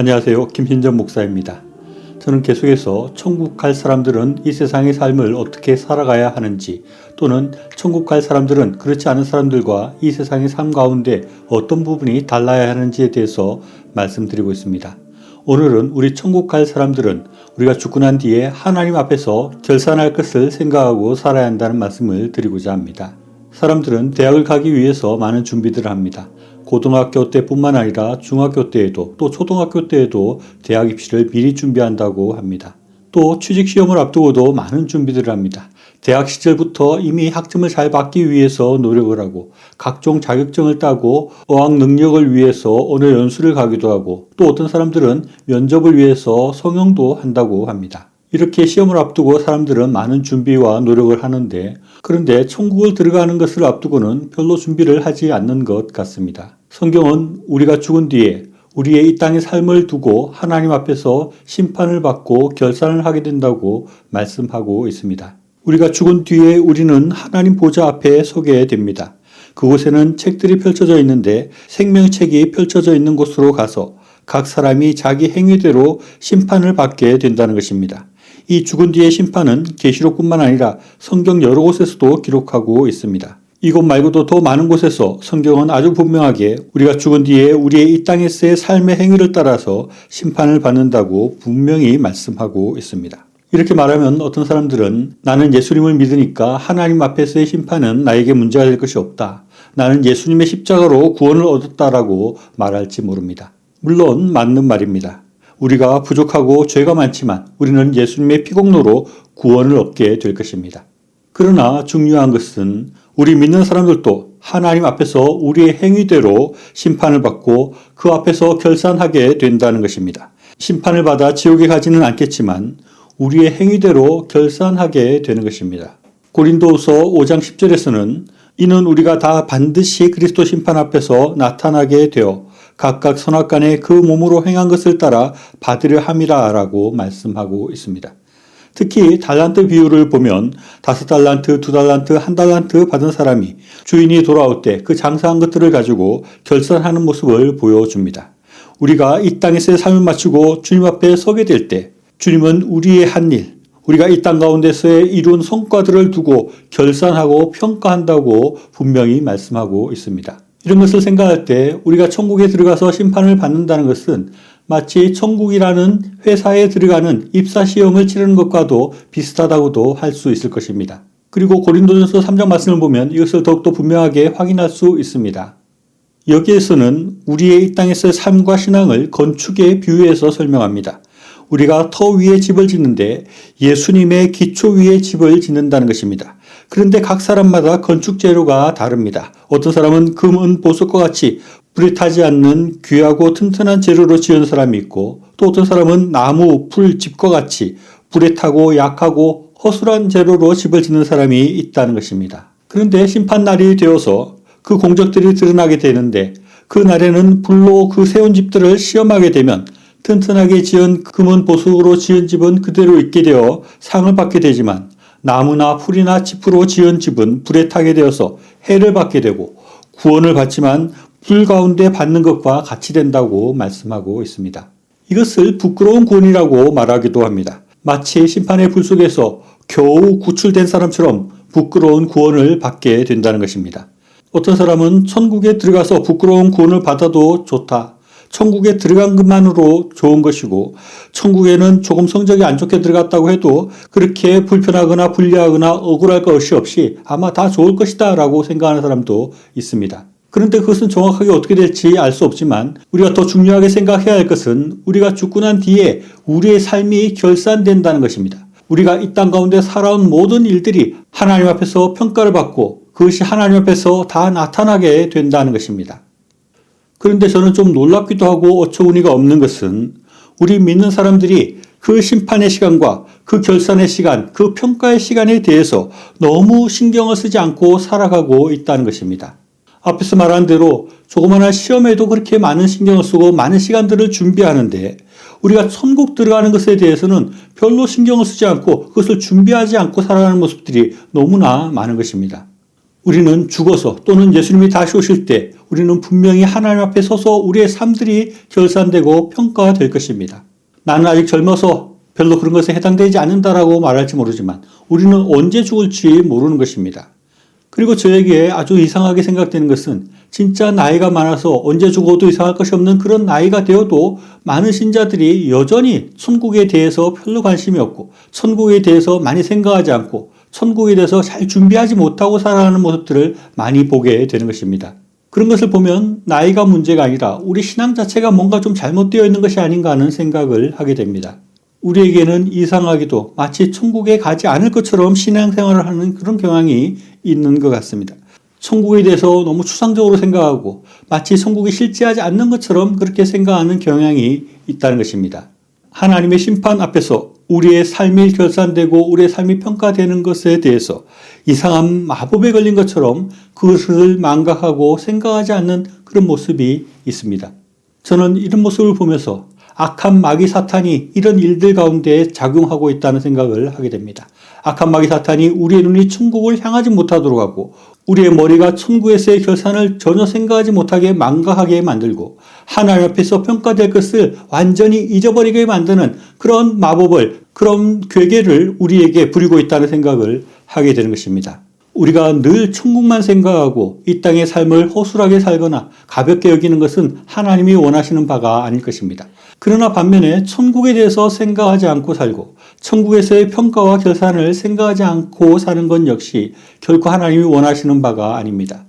안녕하세요. 김신정 목사입니다. 저는 계속해서 천국 갈 사람들은 이 세상의 삶을 어떻게 살아가야 하는지, 또는 천국 갈 사람들은 그렇지 않은 사람들과 이 세상의 삶 가운데 어떤 부분이 달라야 하는지에 대해서 말씀드리고 있습니다. 오늘은 우리 천국 갈 사람들은 우리가 죽고 난 뒤에 하나님 앞에서 결산할 것을 생각하고 살아야 한다는 말씀을 드리고자 합니다. 사람들은 대학을 가기 위해서 많은 준비들을 합니다. 고등학교 때뿐만 아니라 중학교 때에도 또 초등학교 때에도 대학 입시를 미리 준비한다고 합니다. 또 취직시험을 앞두고도 많은 준비들을 합니다. 대학 시절부터 이미 학점을 잘 받기 위해서 노력을 하고 각종 자격증을 따고 어학 능력을 위해서 언어 연수를 가기도 하고 또 어떤 사람들은 면접을 위해서 성형도 한다고 합니다. 이렇게 시험을 앞두고 사람들은 많은 준비와 노력을 하는데, 그런데 천국을 들어가는 것을 앞두고는 별로 준비를 하지 않는 것 같습니다. 성경은 우리가 죽은 뒤에 우리의 이 땅의 삶을 두고 하나님 앞에서 심판을 받고 결산을 하게 된다고 말씀하고 있습니다. 우리가 죽은 뒤에 우리는 하나님 보좌 앞에 서게 됩니다. 그곳에는 책들이 펼쳐져 있는데 생명책이 펼쳐져 있는 곳으로 가서 각 사람이 자기 행위대로 심판을 받게 된다는 것입니다. 이 죽은 뒤의 심판은 계시록뿐만 아니라 성경 여러 곳에서도 기록하고 있습니다. 이곳 말고도 더 많은 곳에서 성경은 아주 분명하게 우리가 죽은 뒤에 우리의 이 땅에서의 삶의 행위를 따라서 심판을 받는다고 분명히 말씀하고 있습니다. 이렇게 말하면 어떤 사람들은 나는 예수님을 믿으니까 하나님 앞에서의 심판은 나에게 문제가 될 것이 없다. 나는 예수님의 십자가로 구원을 얻었다라고 말할지 모릅니다. 물론 맞는 말입니다. 우리가 부족하고 죄가 많지만 우리는 예수님의 피공로로 구원을 얻게 될 것입니다. 그러나 중요한 것은 우리 믿는 사람들도 하나님 앞에서 우리의 행위대로 심판을 받고 그 앞에서 결산하게 된다는 것입니다. 심판을 받아 지옥에 가지는 않겠지만 우리의 행위대로 결산하게 되는 것입니다. 고린도후서 5장 10절에서는 이는 우리가 다 반드시 그리스도 심판 앞에서 나타나게 되어 각각 선악간에 그 몸으로 행한 것을 따라 받으려 함이라 라고 말씀하고 있습니다. 특히 달란트 비율을 보면 5달란트, 2달란트, 1달란트 받은 사람이 주인이 돌아올 때 그 장사한 것들을 가지고 결산하는 모습을 보여줍니다. 우리가 이 땅에서의 삶을 마치고 주님 앞에 서게 될 때 주님은 우리의 한 일, 우리가 이 땅 가운데서의 이룬 성과들을 두고 결산하고 평가한다고 분명히 말씀하고 있습니다. 이런 것을 생각할 때 우리가 천국에 들어가서 심판을 받는다는 것은 마치 천국이라는 회사에 들어가는 입사시험을 치르는 것과도 비슷하다고도 할 수 있을 것입니다. 그리고 고린도전서 3장 말씀을 보면 이것을 더욱더 분명하게 확인할 수 있습니다. 여기에서는 우리의 이 땅에서의 삶과 신앙을 건축에 비유해서 설명합니다. 우리가 터 위에 집을 짓는데 예수님의 기초 위에 집을 짓는다는 것입니다. 그런데 각 사람마다 건축 재료가 다릅니다. 어떤 사람은 금, 은, 보석과 같이 불이 타지 않는 귀하고 튼튼한 재료로 지은 사람이 있고, 또 어떤 사람은 나무, 풀, 집과 같이 불에 타고 약하고 허술한 재료로 집을 짓는 사람이 있다는 것입니다. 그런데 심판날이 되어서 그 공적들이 드러나게 되는데, 그 날에는 불로 그 세운 집들을 시험하게 되면 튼튼하게 지은 금은 보석으로 지은 집은 그대로 있게 되어 상을 받게 되지만, 나무나 풀이나 짚으로 지은 집은 불에 타게 되어서 해를 받게 되고 구원을 받지만 불 가운데 받는 것과 같이 된다고 말씀하고 있습니다. 이것을 부끄러운 구원이라고 말하기도 합니다. 마치 심판의 불 속에서 겨우 구출된 사람처럼 부끄러운 구원을 받게 된다는 것입니다. 어떤 사람은 천국에 들어가서 부끄러운 구원을 받아도 좋다. 천국에 들어간 것만으로 좋은 것이고, 천국에는 조금 성적이 안 좋게 들어갔다고 해도 그렇게 불편하거나 불리하거나 억울할 것이 없이 아마 다 좋을 것이다 라고 생각하는 사람도 있습니다. 그런데 그것은 정확하게 어떻게 될지 알 수 없지만 우리가 더 중요하게 생각해야 할 것은 우리가 죽고 난 뒤에 우리의 삶이 결산된다는 것입니다. 우리가 이 땅 가운데 살아온 모든 일들이 하나님 앞에서 평가를 받고 그것이 하나님 앞에서 다 나타나게 된다는 것입니다. 그런데 저는 좀 놀랍기도 하고 어처구니가 없는 것은 우리 믿는 사람들이 그 심판의 시간과 그 결산의 시간, 그 평가의 시간에 대해서 너무 신경을 쓰지 않고 살아가고 있다는 것입니다. 앞에서 말한 대로 조그마한 시험에도 그렇게 많은 신경을 쓰고 많은 시간들을 준비하는데 우리가 천국 들어가는 것에 대해서는 별로 신경을 쓰지 않고 그것을 준비하지 않고 살아가는 모습들이 너무나 많은 것입니다. 우리는 죽어서 또는 예수님이 다시 오실 때 우리는 분명히 하나님 앞에 서서 우리의 삶들이 결산되고 평가될 것입니다. 나는 아직 젊어서 별로 그런 것에 해당되지 않는다라고 말할지 모르지만 우리는 언제 죽을지 모르는 것입니다. 그리고 저에게 아주 이상하게 생각되는 것은 진짜 나이가 많아서 언제 죽어도 이상할 것이 없는 그런 나이가 되어도 많은 신자들이 여전히 천국에 대해서 별로 관심이 없고 천국에 대해서 많이 생각하지 않고 천국에 대해서 잘 준비하지 못하고 살아가는 모습들을 많이 보게 되는 것입니다. 그런 것을 보면 나이가 문제가 아니라 우리 신앙 자체가 뭔가 좀 잘못되어 있는 것이 아닌가 하는 생각을 하게 됩니다. 우리에게는 이상하게도 마치 천국에 가지 않을 것처럼 신앙생활을 하는 그런 경향이 있는 것 같습니다. 천국에 대해서 너무 추상적으로 생각하고 마치 천국이 실제하지 않는 것처럼 그렇게 생각하는 경향이 있다는 것입니다. 하나님의 심판 앞에서 우리의 삶이 결산되고 우리의 삶이 평가되는 것에 대해서 이상한 마법에 걸린 것처럼 그것을 망각하고 생각하지 않는 그런 모습이 있습니다. 저는 이런 모습을 보면서 악한 마귀 사탄이 이런 일들 가운데 작용하고 있다는 생각을 하게 됩니다. 악한 마귀 사탄이 우리의 눈이 천국을 향하지 못하도록 하고 우리의 머리가 천국에서의 결산을 전혀 생각하지 못하게 망각하게 만들고 하나님 앞에서 평가될 것을 완전히 잊어버리게 만드는 그런 마법을, 그런 괴계를 우리에게 부리고 있다는 생각을 하게 되는 것입니다. 우리가 늘 천국만 생각하고 이 땅의 삶을 허술하게 살거나 가볍게 여기는 것은 하나님이 원하시는 바가 아닐 것입니다. 그러나 반면에 천국에 대해서 생각하지 않고 살고 천국에서의 평가와 결산을 생각하지 않고 사는 것 역시 결코 하나님이 원하시는 바가 아닙니다.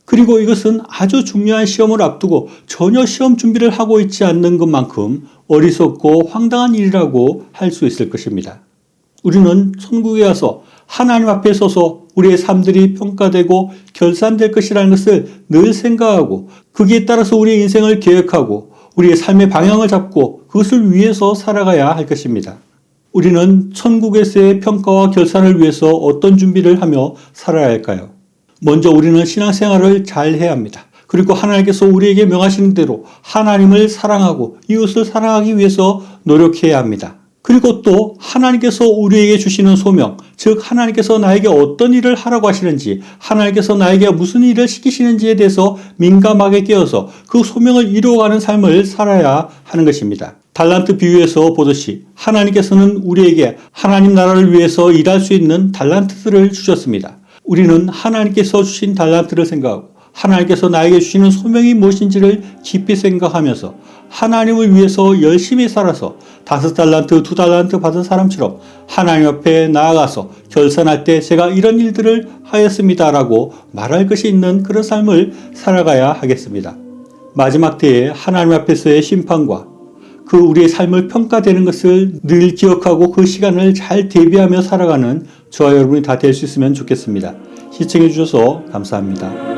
그리고 이것은 아주 중요한 시험을 앞두고 전혀 시험 준비를 하고 있지 않는 것만큼 어리석고 황당한 일이라고 할 수 있을 것입니다. 우리는 천국에 가서 하나님 앞에 서서 우리의 삶들이 평가되고 결산될 것이라는 것을 늘 생각하고 거기에 따라서 우리의 인생을 계획하고 우리의 삶의 방향을 잡고 그것을 위해서 살아가야 할 것입니다. 우리는 천국에서의 평가와 결산을 위해서 어떤 준비를 하며 살아야 할까요? 먼저 우리는 신앙생활을 잘 해야 합니다. 그리고 하나님께서 우리에게 명하시는 대로 하나님을 사랑하고 이웃을 사랑하기 위해서 노력해야 합니다. 그리고 또 하나님께서 우리에게 주시는 소명, 즉 하나님께서 나에게 어떤 일을 하라고 하시는지, 하나님께서 나에게 무슨 일을 시키시는지에 대해서 민감하게 깨어서 그 소명을 이루어가는 삶을 살아야 하는 것입니다. 달란트 비유에서 보듯이 하나님께서는 우리에게 하나님 나라를 위해서 일할 수 있는 달란트들을 주셨습니다. 우리는 하나님께서 주신 달란트를 생각하고 하나님께서 나에게 주시는 소명이 무엇인지를 깊이 생각하면서 하나님을 위해서 열심히 살아서 5달란트, 2달란트 받은 사람처럼 하나님 앞에 나아가서 결산할 때 제가 이런 일들을 하였습니다라고 말할 것이 있는 그런 삶을 살아가야 하겠습니다. 마지막 때에 하나님 앞에서의 심판과 그 우리의 삶을 평가되는 것을 늘 기억하고 그 시간을 잘 대비하며 살아가는 저와 여러분이 다 될 수 있으면 좋겠습니다. 시청해 주셔서 감사합니다.